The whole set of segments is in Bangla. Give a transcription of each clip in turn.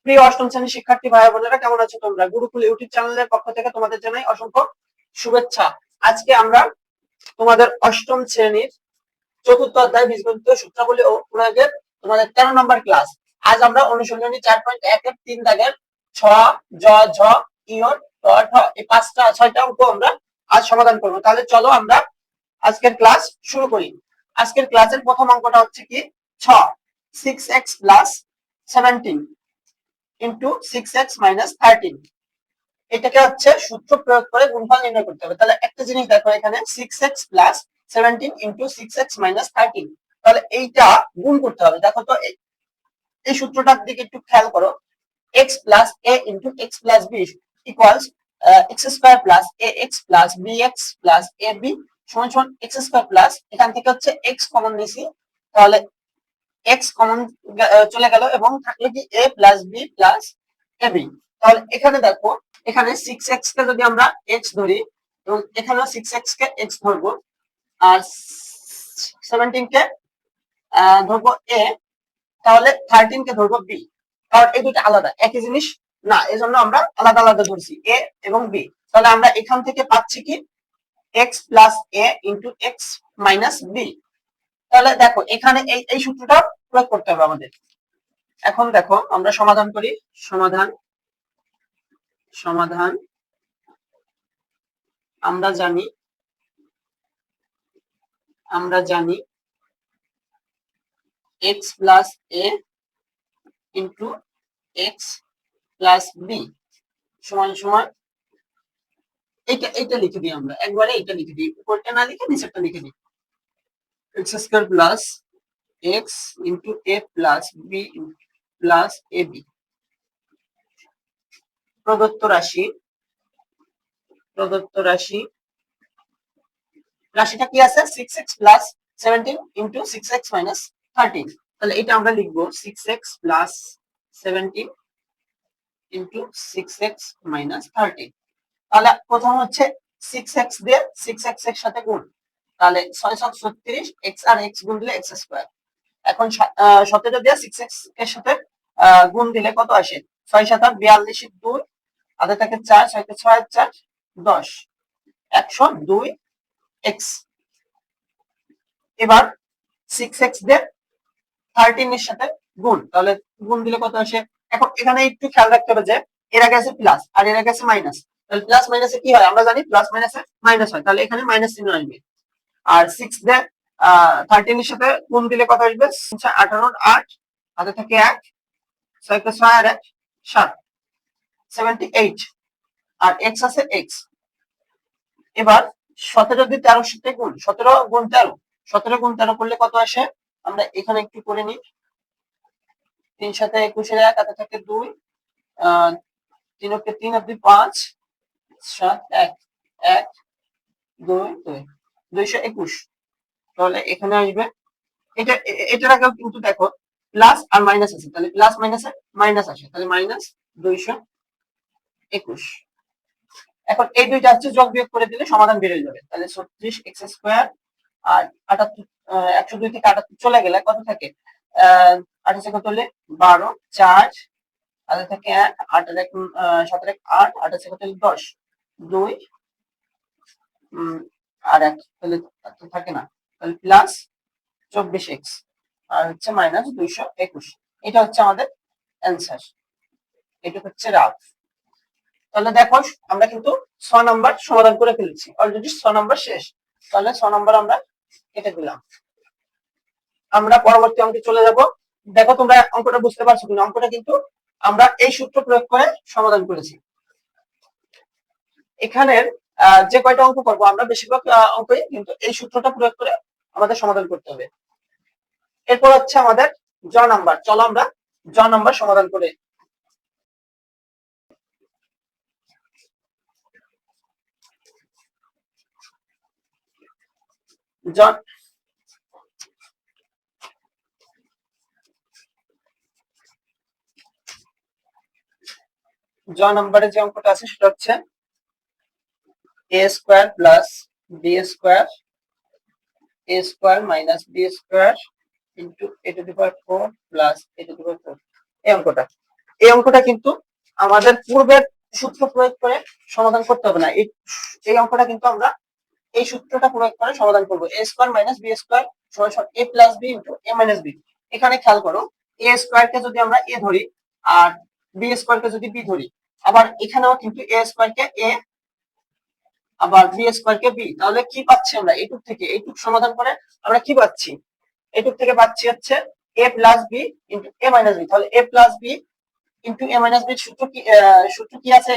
প্রিয় অষ্টম শ্রেণীর শিক্ষার্থী ভাই বোনেরা, কেমন আছো তোমরা? গুরুকুল ইউটিউব চ্যানেলের পক্ষ থেকে তোমাদের জানাই অসংখ্য শুভেচ্ছা। আজকে আমরা তোমাদের অষ্টম শ্রেণীর চতুর্থ অধ্যায় বীজগণিত সূত্রাবলী ও প্রয়োগের তোমাদের 13 নম্বর ক্লাস। আজ আমরা অনুশীলনী 4.1 এর 3 দাগের ছ, জ, ঝ, ইয়, ট, ঠ এই 6টা অঙ্ক আমরা আজ সমাধান করব। তাহলে চলো আমরা আজকের ক্লাস শুরু করি। আজকের ক্লাসের প্রথম অঙ্কটা হচ্ছে কি 6x plus 17 into 6x minus 13। এটাকে হচ্ছে সূত্র প্রয়োগ করে গুণফল নির্ণয় করতে হবে। তাহলে একটা জিনিস দেখো, এখানে 6x plus 17 into 6x minus 13, তাহলে এইটা গুণ করতে হবে। দেখো তো এই সূত্রটার দিকে একটু খেয়াল করো। x plus a into x plus b equals x square plus ax plus bx plus ab সমান সমান x square plus, এখান থেকে হচ্ছে x কমন নিছি, তাহলে x কমন চলে গেল এবং থাকলো কি a plus b plus ab। তাহলে এখানে দেখো, এখানে 6x কে যদি আমরা x ধরি এবং এখানেও 6x কে x ধরবো আর 17 কে ধরবো a, তাহলে 13 কে ধরবো b। কারণ এই দুটো আলাদা, একই জিনিস না, এজন্য আমরা আলাদা আলাদা ধরছি a এবং b। তাহলে আমরা এখান থেকে পাচ্ছি কি x plus a into x minus b। তাহলে দেখো এখানে এই সূত্রটা প্রয়োগ করতে হবে আমাদের। এখন দেখো আমরা সমাধান করি। সমাধান আমরা জানি x plus a into x plus b সমান সমান এটা লিখে দিই আমরা একবারে, এটা লিখে দিই, উপরটা না লিখে নিচেরটা লিখে দিই। x square plus x into a plus b plus ab প্রদত্ত রাশিটা কি আছে 6x plus 17 into 6x minus 13। তাহলে এটা আমরা লিখবো 6x plus 17 into 6x minus 13। তাহলে প্রথম হচ্ছে 6x দিয়ে 6x এর সাথে গুণ, তাহলে 636 x আর x গুণ দিলে x স্কয়ার। এখন 17 দিয়ে 6x এর সাথে গুণ দিলে কত আসে? 6 7 42 2 আধা থাকে 4 6 6 4 10 102 x। এবার 6x দিয়ে 13 এর সাথে গুণ, তাহলে গুণ দিলে কত আসে? এখন এখানে একটু খেয়াল রাখতে হবে যে এর আগে আছে প্লাস আর এর আগে আছে মাইনাস। তাহলে প্লাস মাইনাসে কি হয় আমরা জানি, প্লাস মাইনাসে মাইনাস হয়, তাহলে এখানে মাইনাস চিহ্ন আসবে। আর 6 দিয়ে 13 এর সাথে গুণ দিলে কত আসবে? 18 8 হাতে থাকে 1 6 6 আর 1 7 78 আর x আছে x। এবার 17 দিয়ে 13 এর সাথে গুণ, 17 গুণ 13, 17 গুণ 13 করলে কত আসে? আমরা এখানে একটু করে নিই। 3 7 21 এর 1 হাতে থাকে 2 3 কে 3 আর 2 5 7 1 1 2 2 221। তাহলে এখানে আসবে এটার আগেও কিন্তু দেখো প্লাস আর মাইনাস আছে, তাহলে প্লাস মাইনাসে মাইনাস আসে, তাহলে মাইনাস 221। এখন এই দুইটা হচ্ছে যোগ বিয়োগ করে দিলে সমাধান বের হয়ে যাবে। তাহলে 36 x স্কয়ার আর 78 102 থেকে 78 চলে গেলে কত থাকে? 28 কত হলে 12 4 আগে থাকে 1 8 এর 1 7 এর 1 8 28 কত হলে 10 2 আর 1 তাহলে থাকে না, তাহলে প্লাস 24x আর হচ্ছে মাইনাস 221। এটা হচ্ছে আমাদের অ্যানসার। এটা হচ্ছে রাফ। তাহলে দেখো আমরা কিন্তু 6 নাম্বার সমাধান করে ফেলেছি অলরেডি, 6 নাম্বার শেষ। তাহলে 6 নাম্বার আমরা কেটে দিলাম। আমরা পরবর্তী অঙ্কে চলে যাব। দেখো তোমরা অঙ্কটা বুঝতে পারছো কিনা? অঙ্কটা কিন্তু আমরা এই সূত্র প্রয়োগ করে সমাধান করেছি। এখানের যে কয়টা অঙ্ক করবো আমরা, বেশিরভাগ অঙ্কই কিন্তু এই সূত্রটা প্রয়োগ করে আমাদের সমাধান করতে হবে। এরপর হচ্ছে আমাদের জ নাম্বার। চলো আমরা জ নাম্বার সমাধান করে। জ নাম্বারে যে অঙ্কটা আছে সেটা হচ্ছে a square plus b square a square minus b square into a to the power 4 plus a to the power 4, এই অঙ্কটা। এই অঙ্কটা কিন্তু আমাদের পূর্বের সূত্র প্রয়োগ করে সমাধান করতে হবে না। এই অঙ্কটা কিন্তু আমরা এই সূত্রটা প্রয়োগ করে সমাধান করব। a square minus b square সমান সমান a plus b into a minus b। এখানে খেয়াল করো, a স্কয়ার কে যদি আমরা a ধরি আর b স্কয়ার কে যদি b ধরি, আবার এখানেও কিন্তু a স্কয়ার কে a আবার b স্কয়ার কে b, তাহলে কি পাচ্ছি আমরা এইটুক থেকে? এইটুক সমাধান করে আমরা কি পাচ্ছি? এইটুক থেকে পাচ্ছি হচ্ছে a plus b into a minus b। তাহলে a plus b into a minus b সূত্র কি আছে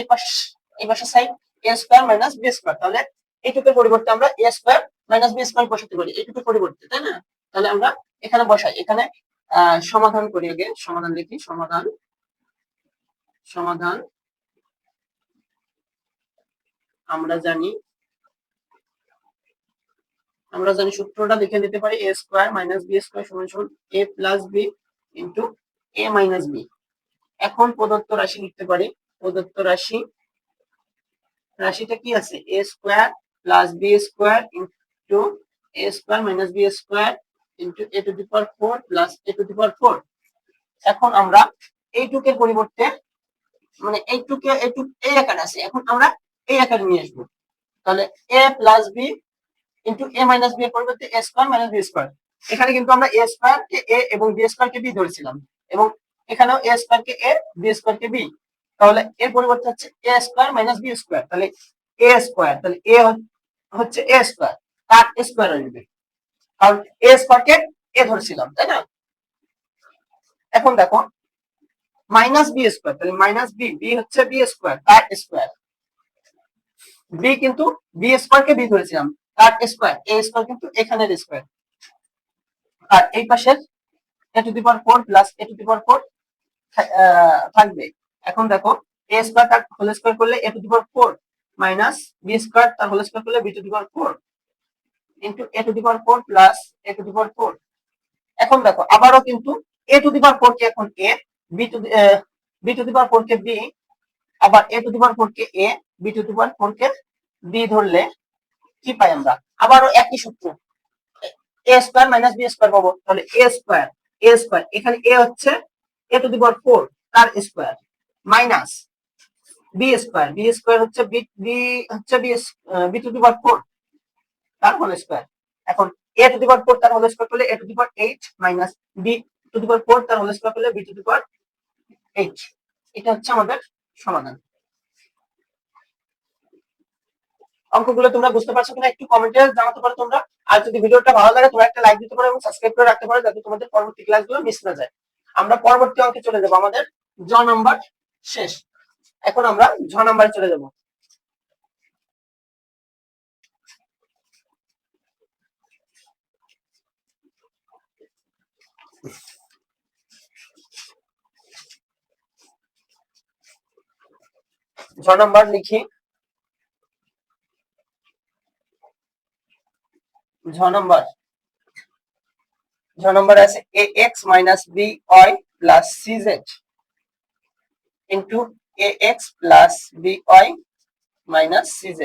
এই পাশে side a square minus b square. তাহলে এইটুকের পরিবর্তে আমরা a square minus b square বসাতে পারি এইটুকের পরিবর্তে, তাই না? তাহলে আমরা এখানে বসাই, এখানে সমাধান করি। আগে সমাধান লিখি, সমাধান সমাধান আমরা জানি সূত্রটা লিখে দিতে পারি, a square minus b square সমান সমান a plus b into a minus b। এখন প্রদত্ত রাশি লিখতে পারি, প্রদত্ত রাশিটা কি আছে? a square plus b square into a square minus b square into a to the power 4 plus a to the power 4। এখন আমরা এইটুকের পরিবর্তে, মানে এইটুক এই আকারে আছে, এখন আমরা এই আকারে নিয়ে আসবো। তাহলে a plus b into a minus b এর পরিবর্তে a square minus b square. এখানে কিন্তু আমরা a স্কয়ার কে a এবং b স্কয়ার কে b ধরেছিলাম, এবং এখানেও a square K a b square K b। তাহলে এর পরিবর্তে হচ্ছে a square minus b square. তাহলে a স্কয়ার, তাহলে a হচ্ছে a স্কয়ার, তার স্কয়ার আসবে, কারণ a স্কয়ার কে a ধরেছিলাম, তাই না? এখন দেখো মাইনাস b স্কয়ার, তাহলে মাইনাস b, b হচ্ছে b স্কয়ার, তার স্কয়ার। b কিন্তু b স্কয়ার কে b ধরেছিলাম, তার স্কয়ার, a স্কয়ার কিন্তু এখানের স্কয়ার। আর এই পাশের a to the power 4 plus a to the power 4 থাকবে। এখন দেখো a স্কয়ার তার হোল স্কয়ার করলে a to the power 4 minus b square তার হোল স্কয়ার করলে b to the power 4 into a to the power 4 plus a to the power 4। এখন দেখো আবারও কিন্তু a টু দি পাওয়ার 4 কে এখন a, b to the power 4 K b, আবার a to the power 4 K a, b to the power 4 K b ধরলে কি পাই আমরা? আবারও একই সূত্র, a square minus b square পাবো। তাহলে a স্কয়ার এখানে a হচ্ছে a টু দি পাওয়ার 4 তার স্কয়ার মাইনাস b স্কয়ার হচ্ছে b টু দি পাওয়ার 4 তার হোল স্কয়ার। এখন a টু দি পাওয়ার 4 তার হোল স্কয়ার করলে a to the power 8 minus b to the power 4 তার হোল স্কয়ার করলে b টু দি পাওয়ার 8। এটা হচ্ছে আমাদের সমাধান। অঙ্কগুলো তোমরা বুঝতে পারছো কিনা একটু কমেন্টে জানাতে পারো তোমরা। আর যদি ভিডিওটা ভালো লাগে তোমরা একটা লাইক দিতে পারো এবং সাবস্ক্রাইব করে রাখতে পারো, যাতে তোমাদের পরবর্তী ক্লাসগুলো মিস না যায়। আমরা পরবর্তী অঙ্কে চলে যাব, আমাদের জ নাম্বার শেষ। এখন আমরা ঝ নাম্বারে চলে যাব। ঝ নাম্বার লিখি, ঝ নাম্বার আছে ax minus by plus cz into ax plus by minus cz।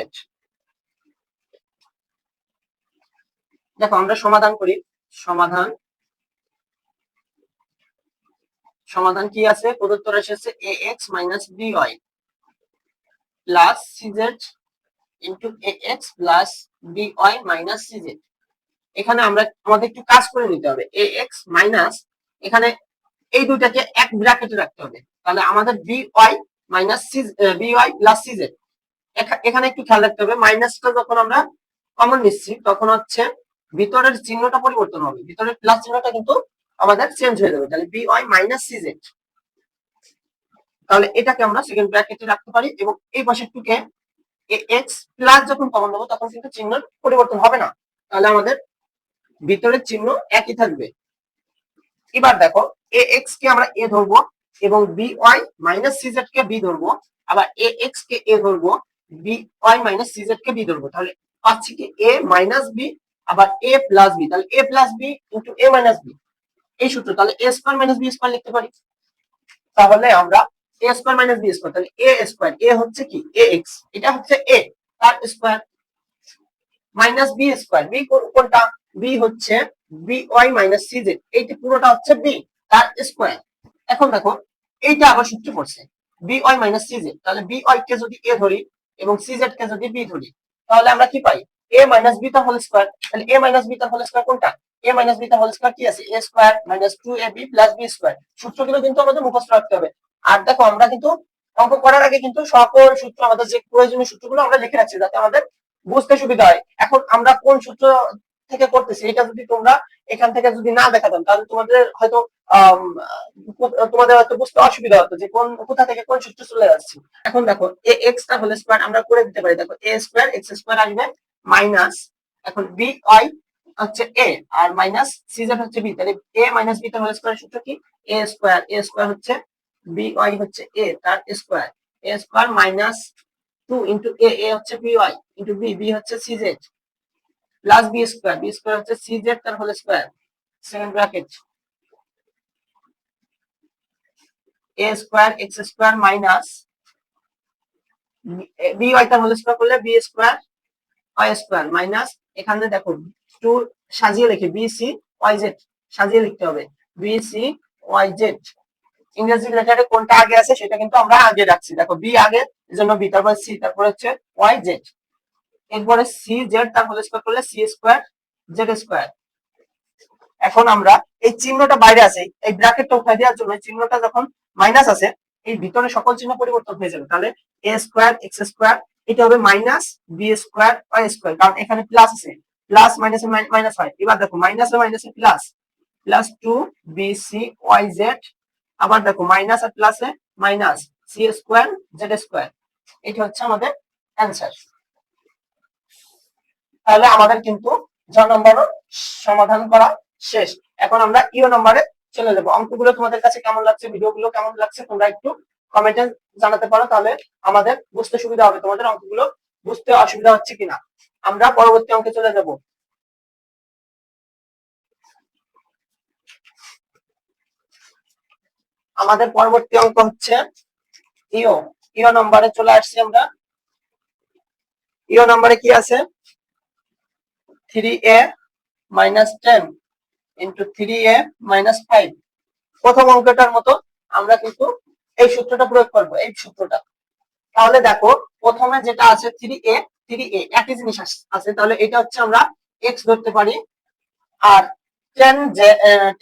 দেখো আমরা সমাধান করি, সমাধান কি আছে? প্রদত্ত রাশি আছে ax minus by plus cz into ax plus by minus cz। এখানে আমাদের একটু কাজ করে নিতে হবে। ax মাইনাস, এখানে এই দুইটাকে এক ব্র্যাকেটে রাখতে হবে, তাহলে আমাদের by minus by plus cz। এখানে একটু খেয়াল রাখতে হবে, মাইনাসটা যখন আমরা কমন নিচ্ছি তখন হচ্ছে ভিতরের চিহ্নটা পরিবর্তন হবে, ভিতরের প্লাস চিহ্নটা কিন্তু আমাদের চেঞ্জ হয়ে যাবে। তাহলে by মাইনাস cz, তাহলে এটাকে আমরা সেকেন্ড ব্র্যাকেটে রাখতে পারি, এবং এই পাশের টুকে ax প্লাস যখন কমন নেবো তখন কিন্তু চিহ্ন পরিবর্তন হবে না, তাহলে আমাদের ভিতরের চিহ্ন একই থাকবে। এবার দেখো ax কে আমরা a ধরবো এবং by minus cz K b ধরবো, আবার ax কে a ধরবো, by minus cz K b ধরবো। তাহলে পাচ্ছি কি a মাইনাস b আবার a প্লাস b, তাহলে a plus b into a minus b এই সূত্র। তাহলে a square minus b square লিখতে পারি। তাহলে আমরা a square minus b square, তাহলে a স্কয়ার, a হচ্ছে কি ax, এটা হচ্ছে a তার square, minus b square, b কোনটা? b হচ্ছে by মাইনাস cz, এইটা পুরোটা হচ্ছে b তার স্কয়ার। এখন দেখো এইটা আবার সূত্র পড়ছে বি ওয়াই মাইনাস সিজেড। তাহলে বি ওয়াই কে যদি এ ধরি এবং সিজেড কে যদি বি ধরি, তাহলে আমরা কি পাই? A minus beta whole square. তাহলে a minus beta whole square কোনটা? A minus beta whole square কি আছে? A square minus 2ab plus b square. সূত্রগুলো কিন্তু আমাদের মুখস্থ রাখতে হবে। আর দেখো আমরা কিন্তু অঙ্ক করার আগে কিন্তু সকল সূত্র, আমাদের যে প্রয়োজনীয় সূত্রগুলো আমরা লিখে রাখছি যাতে আমাদের বুঝতে সুবিধা হয়। এখন আমরা কোন সূত্র থেকে করতেছি এটা যদি তোমরা এখান থেকে যদি না দেখাতাম, তাহলে তোমাদের হয়তো তোমাদের হয়তো বুঝতে অসুবিধা হতো যে কোথা থেকে কোন সূত্র চলে যাচ্ছে। এখন দেখো এ এক্স টা হোল স্কয়ার আমরা করে দিতে পারি। দেখো এ স্কয়ার এক্স স্কয়ার আসবে মাইনাস, এখন বি ওয়াই হচ্ছে এ আর মাইনাস সিজেড হচ্ছে বি। তাহলে এ মাইনাস বি তার হোল স্কয়ার সূত্র কি? এ স্কয়ার হচ্ছে বি ওয়াই হচ্ছে এ তার square, A square minus 2 into a হচ্ছে বি ওয়াই ইনটু বি হচ্ছে সিজেড প্লাস বি স্কয়ার হচ্ছে সিজেড তার whole square second bracket A square X square minus B Y তার হোল স্কয়ার করলে B square Y square minus, এখানে দেখো 2 সাজিয়ে লিখি বি সি ওয়াই জেড, সাজিয়ে লিখতে হবে বি সি ওয়াই জেড। ইংরেজি লেটারে কোনটা আগে আছে সেটা কিন্তু আমরা আগে রাখছি। দেখো বি আগে, এজন্য বি, তারপর সি, তারপর হচ্ছে ওয়াই জেড, এরপরে সি জেড তার হোল স্কয়ার করলে সি স্কয়ার জেড স্কয়ার। এখন আমরা এই চিহ্নটা বাইরে আছে, এই ব্র্যাকেটটা উঠাই দেওয়ার জন্য চিহ্নটা যখন মাইনাস আছে এই ভিতরে সকল চিহ্ন পরিবর্তন হয়ে যাবে। তাহলে এ স্কয়ার এক্স স্কয়ার এটা হবে minus b square Y square, কারণ এখানে প্লাস আছে, প্লাস মাইনাস মাইনাস হয়। এবার দেখো মাইনাস আর মাইনাসে plus, plus 2 b c y z, আবার দেখো মাইনাস আর প্লাসে minus c square z square. এটা হচ্ছে আমাদের অ্যান্সার। তাহলে আমাদের কিন্তু জ নম্বর সমাধান করা শেষ। এখন আমরা ইও নম্বরে চলে যাবো। অঙ্কগুলো তোমাদের কাছে কেমন লাগছে, ভিডিওগুলো কেমন লাগছে তোমরা একটু কমেন্টে জানাতে পারো, তাহলে আমাদের বুঝতে সুবিধা হবে তোমাদের অঙ্কগুলো বুঝতে অসুবিধা হচ্ছে কিনা। আমরা পরবর্তী অঙ্কে চলে যাব। আমাদের পরবর্তী অঙ্ক হচ্ছে ইও। ইও নম্বরে চলে আসছি আমরা। ইও নম্বরে কি আছে? 3a minus 10 into 3a minus 5। প্রথম অঙ্কটার মতো আমরা কিন্তু এই সূত্রটা প্রয়োগ করব, এই সূত্রটা। তাহলে দেখো প্রথমে যেটা আছে 3a একই জিনিস আছে, তাহলে এটা হচ্ছে আমরা x ধরতে পারি। আর 10 যে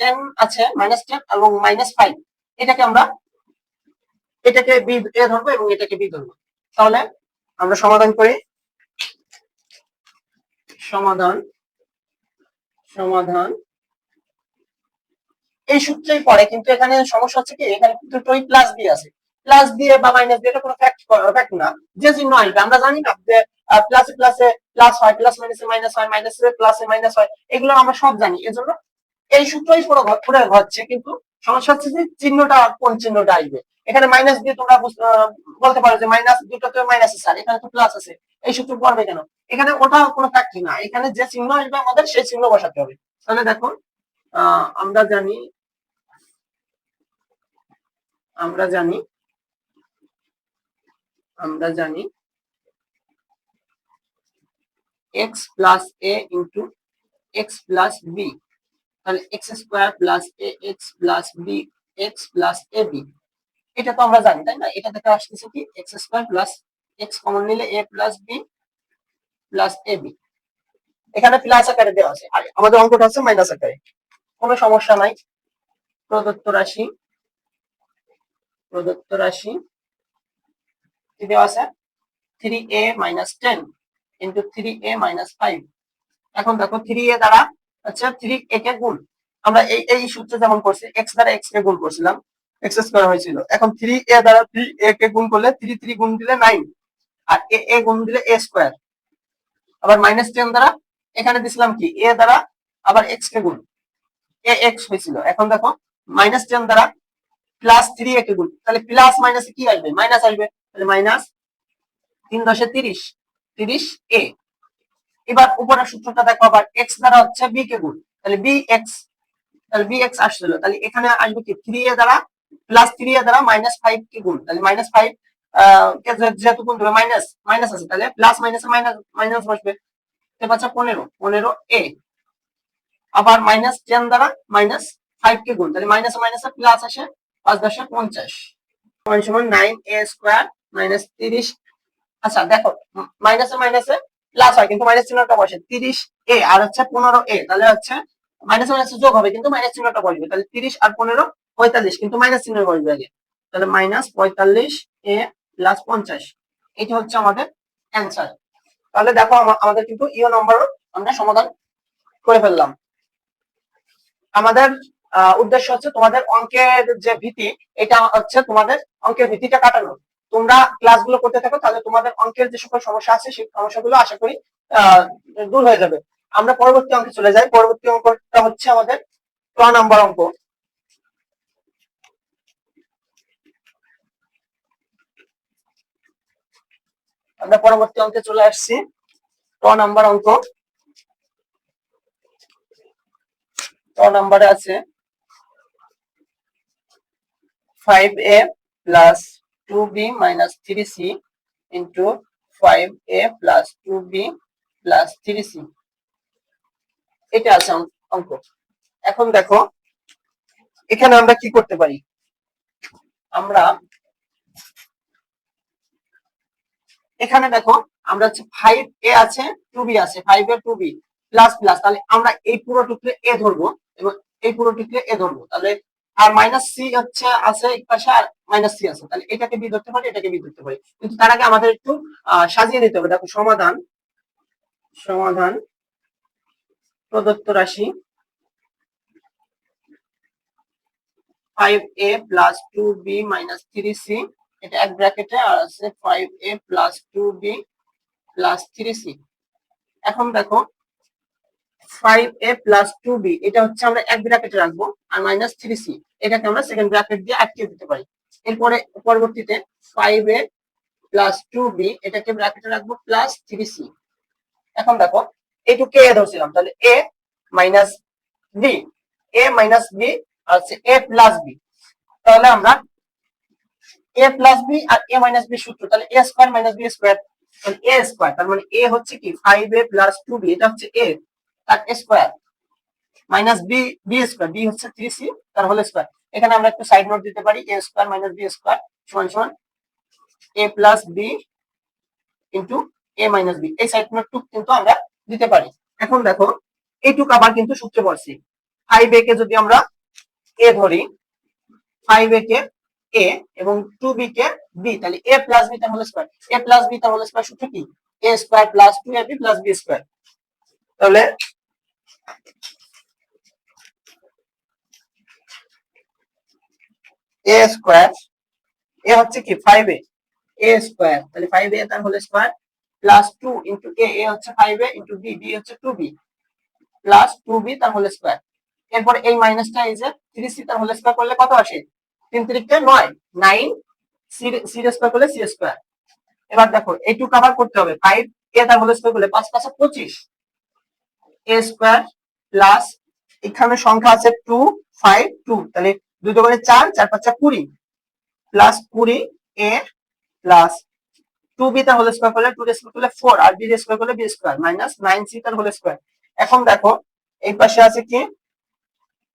10 আছে -10 এবং -5 এটাকে আমরা b a ধরবো এবং এটাকে b ধরবো। তাহলে আমরা সমাধান করি। সমাধান এই সূত্রেই পড়ে, কিন্তু এখানে সমস্যা হচ্ছে কি এখানে দুটোই প্লাস দিয়ে আছে। প্লাস দিয়ে বা মাইনাস দিয়ে এটা কোনো ফ্যাক্ট না, যে চিহ্ন আসবে আমরা জানি না যে প্লাসে প্লাসে প্লাস হয়, প্লাস মাইনাসে মাইনাস হয়, মাইনাসে প্লাসে মাইনাস হয়, এগুলো আমরা সব জানি। এজন্য এই সূত্রই প্রয়োগ হচ্ছে, কিন্তু সমস্যা হচ্ছে যে চিহ্নটা কোন চিহ্নটা আসবে। এখানে মাইনাস দিয়ে তোমরা বলতে পারো যে মাইনাস দুটোতে মাইনাস আছে আর এখানে তো প্লাস আছে, এই সূত্র পড়বে কেন? এখানে ওটা কোনো ফ্যাক্ট না, এখানে যে চিহ্ন আসবে আমাদের সেই চিহ্ন বসাতে হবে। তাহলে দেখো আমরা জানি আমরা জানি x plus a into X plus B, তাহলে X square plus A X plus B X plus A B. এটা তো আমরা জানি তাই না? এটা থেকে আসতেছে কি x square plus x common নিলে এ plus B plus A B. এখানে প্লাস আকারে দেওয়া আছে আর আমাদের অঙ্কটা হচ্ছে মাইনাস আকারে, কোনো সমস্যা নাই। প্রদত্ত রাশি কি দেওয়া আছে? 3a minus 10 into 3a minus 5। এখন দেখো 3a দ্বারা আচ্ছা 3a কে গুণ, আমরা এই সূত্রে যেমন করছি x দ্বারা x কে গুণ করছিলাম, x স্কয়ার হয়েছিল। এখন 3a দ্বারা 3a কে গুণ করলে 3 গুণ দিলে 9 আর a গুণ দিলে a স্কয়ার। আবার -10 দ্বারা এখানে দিছিলাম কি a দ্বারা আবার x কে গুণ, ax হয়েছিল। এখন দেখো -10 দ্বারা প্লাস 3a কে গুণ, তাহলে প্লাস মাইনাসে কি আসবে? মাইনাস আসবে, তাহলে মাইনাস 3 10 30 এ। এবার উপরের সূত্রটা দেখো, আবার x দ্বারা হচ্ছে b কে গুণ, তাহলে bx আসছিল। তাহলে এখানে আসবে কি 3a দ্বারা প্লাস 3a দ্বারা -5 কে গুণ, তাহলে -5 কে যেহেতু গুণ দেবে মাইনাস আছে, তাহলে প্লাস মাইনাসে মাইনাস বসবে। এবার 15 এ। আবার -10 দ্বারা -5 কে গুণ, তাহলে মাইনাসে মাইনাসে প্লাস আসে, 5×50 সমান 9a² - 30। আচ্ছা দেখো, মাইনাসে মাইনাসে প্লাস হয় কিন্তু মাইনাস চিহ্নটা বসে, 30a আর হচ্ছে 15a, তাহলে হচ্ছে মাইনাসে মাইনাসে যোগ হবে কিন্তু মাইনাস চিহ্নটা বসবে, তাহলে 30 আর 15 45, কিন্তু মাইনাস চিহ্ন বসবে আগে, তাহলে -45a + 50, এটা হচ্ছে আমাদের অ্যান্সার। তাহলে দেখো আমাদের কিন্তু ইও নম্বরও আমরা সমাধান করে ফেললাম। আমাদের উদ্দেশ্য হচ্ছে তোমাদের অঙ্কের যে ভীতি, এটা হচ্ছে তোমাদের অঙ্কের ভীতিটা কাটানো। তোমরা ক্লাসগুলো করতে থাকো, তাহলে তোমাদের অঙ্কের যে সকল সমস্যা আছে সেই সমস্যাগুলো আশা করি দূর হয়ে যাবে। আমরা পরবর্তী অঙ্কে চলে যাই। পরবর্তী অঙ্কটা হচ্ছে আমাদের 3 নাম্বার অঙ্ক। আমরা পরবর্তী অঙ্কে চলে আসছি, 3 নাম্বার অঙ্ক। 3 নাম্বারে আছে 5a + 2b - 3c * 5a + 2b + 3c, এটা আছে অঙ্ক। এখন দেখো এখানে আমরা কি করতে পারি, আমরা এখানে দেখো আমরা হচ্ছে 5a আছে 2b আছে, 5a 2b প্লাস প্লাস, তাহলে আমরা এই পুরো টুকরে a ধরবো এবং এই পুরো টুকরে a ধরবো, তাহলে আর -c হচ্ছে আছে এক পাশে, আর -c আছে, তাহলে এটাকে b ধরতে পারি, এটাকে b ধরতে পারি, কিন্তু তার আগে আমাদের একটু সাজিয়ে নিতে হবে। দেখো সমাধান প্রদত্ত রাশি 5a + 2b - 3c, এটা এক ব্র্যাকেটে, আর আছে 5a + 2b + 3c। এখন দেখো 5a + 2b এটা হচ্ছে আমরা এক ব্র্যাকেটে রাখবো, আর -3c এটাকে আমরা সেকেন্ড ব্র্যাকেট দিয়ে আটকে দিতে পারি। এরপরে পরবর্তীতে 5a + 2b এটাকে ব্র্যাকেটে রাখবো +3c। এখন দেখো এইটুকে a ধরছিলাম, তাহলে a - b, a - b আর হচ্ছে a + b, তাহলে আমরা a + b R a - b সূত্র, তাহলে a² - b², তাহলে a², তার মানে a হচ্ছে কি 5a + 2b, এটা হচ্ছে a তার স্কয়ার, -b² b হচ্ছে 3c তার হোল স্কয়ার। এখানে আমরা একটু সাইড নোট দিতে পারি, a² - b² = a + b * a - b, এই সাইড নোটটুকু কিন্তু আমরা দিতে পারি। এখন দেখো এইটুকু আবার কিন্তু সূত্রে পড়ছি, 5a কে যদি আমরা a ধরি, 5a কে a এবং 2b কে b, তাহলে a + b তার হোল স্কয়ার, a + b তার হোল স্কয়ার সূত্র কি, a² + 2ab + b², তাহলে a², a হচ্ছে কি 5a, a², তাহলে 5a তার হোল স্কয়ার +2 * a হচ্ছে 5a * b, b হচ্ছে 2b +2b তার হোল স্কয়ার। এরপর এই মাইনাসটা এই যে 3c তার হোল স্কয়ার করলে কত আসে, 3 × 3 = 9, 9 c স্কয়ার করলে c²। এবার দেখো এইটুকু কভার করতে হবে, 5a তার হোল স্কয়ার করলে 5 × 5 = 25, a² প্লাস এখানে সংখ্যা আছে 2 5 2, তাহলে 2 × 4 4 × 5 = 20 প্লাস 20a প্লাস 2b তার হোল স্কয়ার করলে 2 স্কয়ার করলে 4, আর b স্কয়ার করলে b² -9c তার হোল স্কয়ার। এখন দেখো এই পাশে আছে কি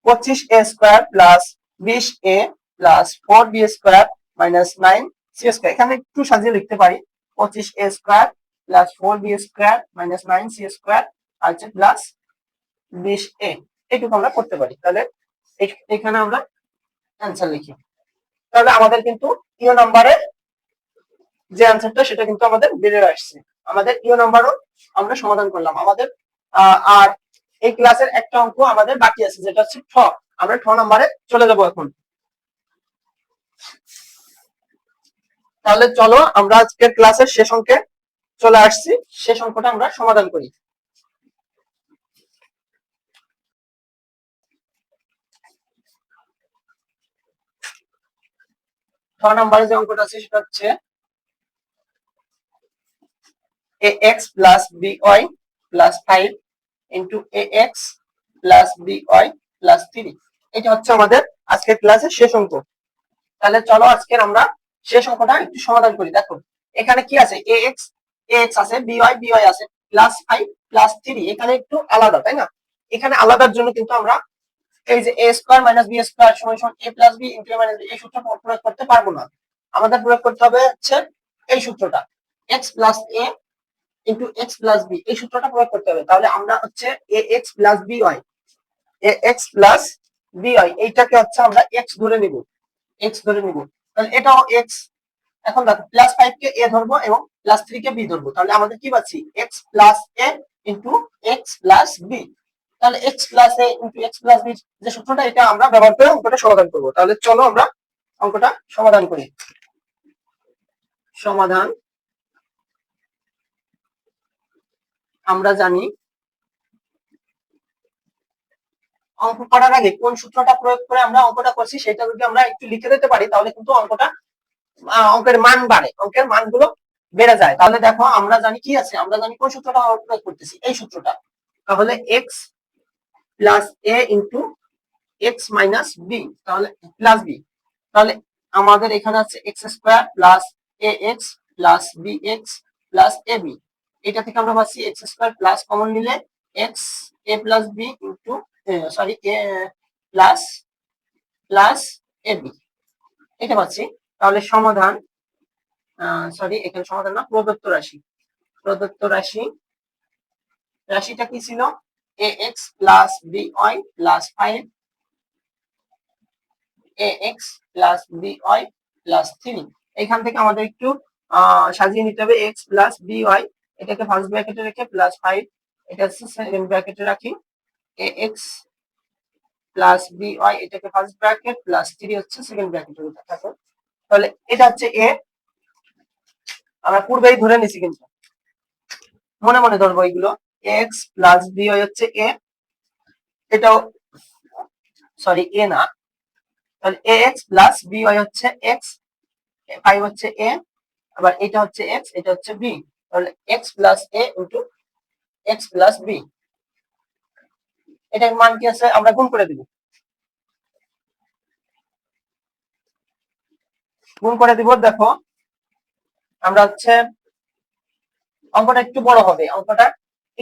25a² plus 20a plus 4b² -9c², এখানে একটু সাজিয়ে লিখতে পারি 25a² প্লাস 4b² -9c² আর হচ্ছে প্লাস 20a, এইটুকু আমরা করতে পারি। তাহলে এখানে আমরা অ্যান্সার লিখি, তাহলে আমাদের কিন্তু ইও নম্বরে যে অ্যান্সারটা সেটা কিন্তু আমাদের বেরিয়ে আসছে। আমাদের ইও নাম্বারও আমরা সমাধান করলাম। আমাদের আর এই ক্লাসের একটা অঙ্ক আমাদের বাকি আছে, যেটা হচ্ছে ঠ। আমরা ঠ নাম্বারে চলে যাব এখন। তাহলে চলো আমরা আজকের ক্লাসের শেষ অঙ্কে চলে আসছি, শেষ অঙ্কটা আমরা সমাধান করি। ঠ নাম্বারে যে অঙ্কটা আছে সেটা হচ্ছে ax + by + 5 * ax + by + 3, এটা হচ্ছে আমাদের আজকের ক্লাসের শেষ অঙ্ক। তাহলে চলো আজকের আমরা শেষ অঙ্কটা একটু সমাধান করি। দেখো এখানে কি আছে, ax আছে, by আছে, +5 + 3, এখানে একটু আলাদা, তাই না? এখানে আলাদার জন্য কিন্তু আমরা এই যে a square minus b square সমান সমান a plus b into a minus b, এই সূত্রটা প্রয়োগ করতে পারবো না। আমাদের প্রয়োগ করতে হবে হচ্ছে এই সূত্রটা, x plus a into x plus b, এই সূত্রটা প্রয়োগ করতে হবে। তাহলে আমরা হচ্ছে ax plus by, ax plus by এইটাকে হচ্ছে আমরা x ধরে নিব, x ধরে নিব। তাহলে এটাও x। এখন দেখো প্লাস 5 কে a ধরবো এবং প্লাস 3 কে b ধরবো, তাহলে আমাদের কি পাচ্ছি x plus a into x plus b। তাহলে x plus a into x plus b যে সূত্রটা, এটা আমরা ব্যবহার করে অঙ্কটা সমাধান করব। তাহলে চলো আমরা অঙ্কটা সমাধান করি। সমাধান আমরা জানি অঙ্ক করার আগে কোন সূত্রটা প্রয়োগ করে আমরা অঙ্কটা করছি সেটা যদি আমরা একটু লিখে দিতে পারি তাহলে কিন্তু অঙ্কটা অঙ্কের মান বাড়ে, অঙ্কের মানগুলো বেড়ে যায়। তাহলে দেখো আমরা জানি কি আছে, আমরা জানি কোন সূত্রটা প্রয়োগ করতেছি, এই সূত্রটা। তাহলে x plus a into x minus b, তাহলে প্লাস b। তাহলে আমাদের এখানে আছে x square plus ax plus bx plus ab। এটা থেকে আমরা পাচ্ছি x স্কয়ার প্লাস কমন নিলে x a plus b into sorry a plus plus ab, এটা পাচ্ছি। তাহলে সমাধান সরি এখানে সমাধান না, প্রদত্ত রাশি, প্রদত্ত রাশি, রাশিটা কি ছিল ax plus by plus 5 ax plus by plus 3। এখান থেকে আমাদের একটু সাজিয়ে নিতে হবে, x প্লাস by এটাকে ফার্স্ট ব্র্যাকেটে রেখে প্লাস 5 এটা সেকেন্ড ব্র্যাকেটে রাখি, ax প্লাস by এটাকে ফার্স্ট ব্র্যাকেট প্লাস 3 হচ্ছে সেকেন্ড ব্র্যাকেটে থাকে। তাহলে এটা হচ্ছে a, আমরা পূর্বেই ধরে নিছি কিন্তু মনে মনে ধরবো এইগুলো। x প্লাস by হচ্ছে a, এটাও সরি a না, তাহলে ax প্লাস by হচ্ছে x, 5 হচ্ছে a, আবার এটা হচ্ছে x, এটা হচ্ছে b। তাহলে x plus a into x plus b, এটার মান কি আছে আমরা গুণ করে দিব, গুণ করে দিব। দেখো আমরা হচ্ছে অঙ্কটা একটু বড় হবে, অঙ্কটা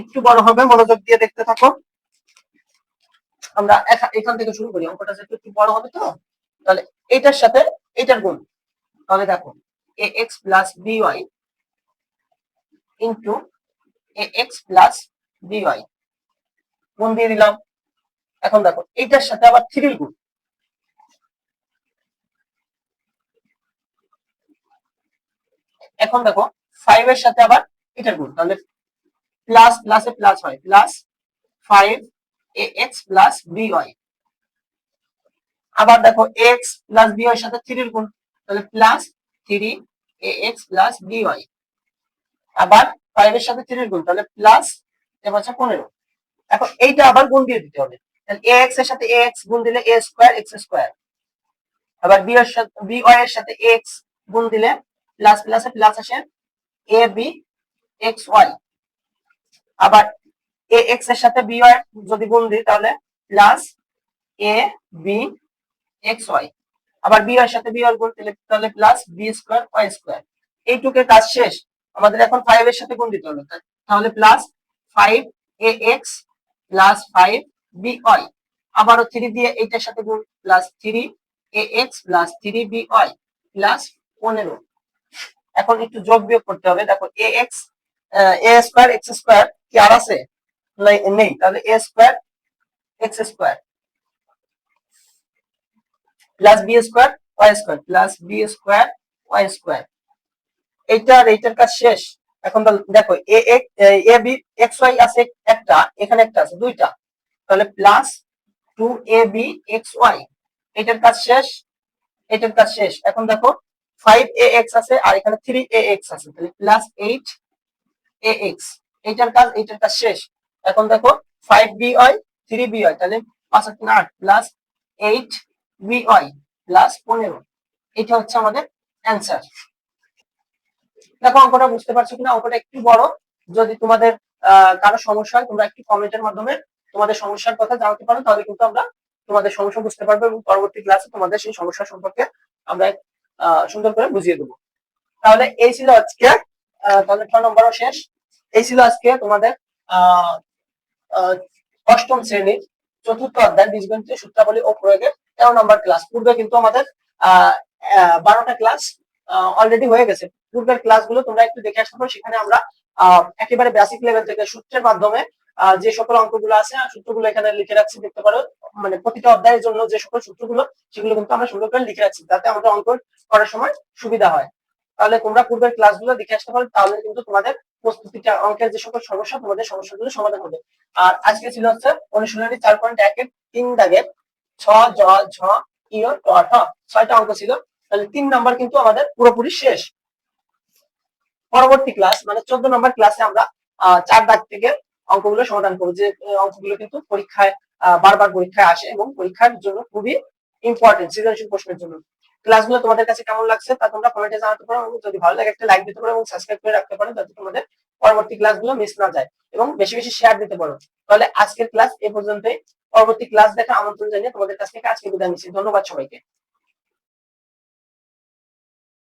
একটু বড় হবে, মনোযোগ দিয়ে দেখতে থাকো। আমরা এখান থেকে শুরু করি, অঙ্কটা যেহেতু একটু বড় হবে তো, তাহলে এটার সাথে এটার গুণ। তাহলে দেখো ax plus by into ax plus by গুণ দিয়ে দিলাম। এখন দেখো এইটার সাথে আবার 3 গুণ, এখন দেখো 5 এর সাথে আবার এটার গুণ, তাহলে প্লাস প্লাসে প্লাস হয়, প্লাস 5 ax প্লাস by। আবার দেখো x প্লাস by এর সাথে 3 এর গুণ, তাহলে প্লাস 3 ax প্লাস by। আবার 5 এর সাথে 3 এর গুণ, তাহলে প্লাস 15। এখন এইটা আবার গুণ দিয়ে দিতে হবে, তাহলে ax এর সাথে ax গুণ দিলে a স্কয়ার x স্কয়ার, আবার b এর সাথে by এর সাথে x গুণ দিলে প্লাস প্লাসে প্লাস আসে ab xy। আবার ax এর সাথে by যদি গুণ দিই তাহলে প্লাস ab xy। আবার b এর সাথে b এর গুণ দিলে তাহলে plus b square y square. এইটুকের কাজ শেষ, আমাদের এখন 5 এর সাথে গুণ দিতে হবে, তাহলে প্লাস 5ax প্লাস 5by। আবারও 3 দিয়ে এইটার সাথে গুণ, plus 3ax plus 3by plus 15। এখন একটু যোগ বিয়োগ করতে হবে। দেখো ax a square x square কি আর আছে, নেই, তাহলে a square x square plus b square y square plus b square y square. এইটার এইটার কাজ শেষ। এখন দেখো a b x y আছে একটা, এখানে একটা আছে দুইটা, তাহলে প্লাস 2ab xy। এটার কাজ শেষ, এটার কাজ শেষ। এখন দেখো 5ax আছে আর এখানে 3ax আছে, তাহলে প্লাস 8ax। এটার কাজ শেষ। এখন দেখো 5by 3by, তাহলে 5 আর 3 8 প্লাস 8by প্লাস 15। এটা হচ্ছে আমাদের অ্যান্সার। দেখো অঙ্কটা বুঝতে পারছো কিনা, অঙ্কটা একটু বড়। যদি তোমাদের কারো সমস্যা হয় তোমরা একটু কমেন্টের মাধ্যমে তোমাদের সমস্যার কথা জানাতে পারো, তাহলে কিন্তু আমরা তোমাদের সমস্যা বুঝতে পারবো এবং পরবর্তী ক্লাসে তোমাদের সেই সমস্যা সম্পর্কে আমরা সুন্দর করে বুঝিয়ে দেবো। তাহলে এই ছিল আজকে, তাহলে 6 নম্বরও শেষ। এই ছিল আজকে তোমাদের আহ অষ্টম শ্রেণীর চতুর্থ অধ্যায় বীজগণিতীয় সূত্রাবলী ও প্রয়োগের 13 নম্বর ক্লাস। পূর্বে কিন্তু আমাদের 12টা ক্লাস অলরেডি হয়ে গেছে। পূর্বের ক্লাসগুলো তোমরা একটু দেখে আসতে পারো। সেখানে আমরা একেবারে বেসিক লেভেল থেকে সূত্রের মাধ্যমে যে সকল অঙ্কগুলো আছে সূত্রগুলো এখানে লিখে রাখছি, দেখতে পারো। মানে প্রতিটা অধ্যায়ের জন্য যে সকল সূত্রগুলো সেগুলো কিন্তু আমরা সুন্দর করে লিখে রাখছি, যাতে আমাদের অঙ্ক করার সময় সুবিধা হয়। তাহলে তোমরা পূর্বের ক্লাসগুলো দেখে আসতে পারো, তাহলে কিন্তু তোমাদের প্রস্তুতিটা অঙ্কের যে সকল সমস্যা, তোমাদের সমস্যাগুলো সমাধান হবে। আর আজকে ছিল হচ্ছে অনুশীলনী 4.1 এর 3 দাগের ছ জ ঝ ই ও ট ঠ 6টা অঙ্ক ছিল। তাহলে 3 নাম্বার কিন্তু আমাদের পুরোপুরি শেষ। পরবর্তী ক্লাস মানে 14 নম্বর ক্লাসে আমরা 4 দাগ থেকে অঙ্কগুলো সমাধান করব, যে অঙ্কগুলো কিন্তু পরীক্ষায় বারবার পরীক্ষায় আসে এবং পরীক্ষার জন্য খুবই ইম্পর্টেন্ট, সৃজনশীল প্রশ্নের জন্য। ক্লাসগুলো তোমাদের কাছে কেমন লাগছে তা তোমরা কমেন্টে জানাতে পারো, এবং যদি ভালো লাগে একটা লাইক দিতে পারো এবং সাবস্ক্রাইব করে রাখতে পারো, যাতে তোমাদের পরবর্তী ক্লাসগুলো মিস না যায়, এবং বেশি বেশি শেয়ার দিতে পারো। তাহলে আজকের ক্লাস এ পর্যন্তই। পরবর্তী ক্লাস দেখার আমন্ত্রণ জানিয়ে তোমাদের কাছ থেকে আজকে বিদায় নিচ্ছি। ধন্যবাদ সবাইকে।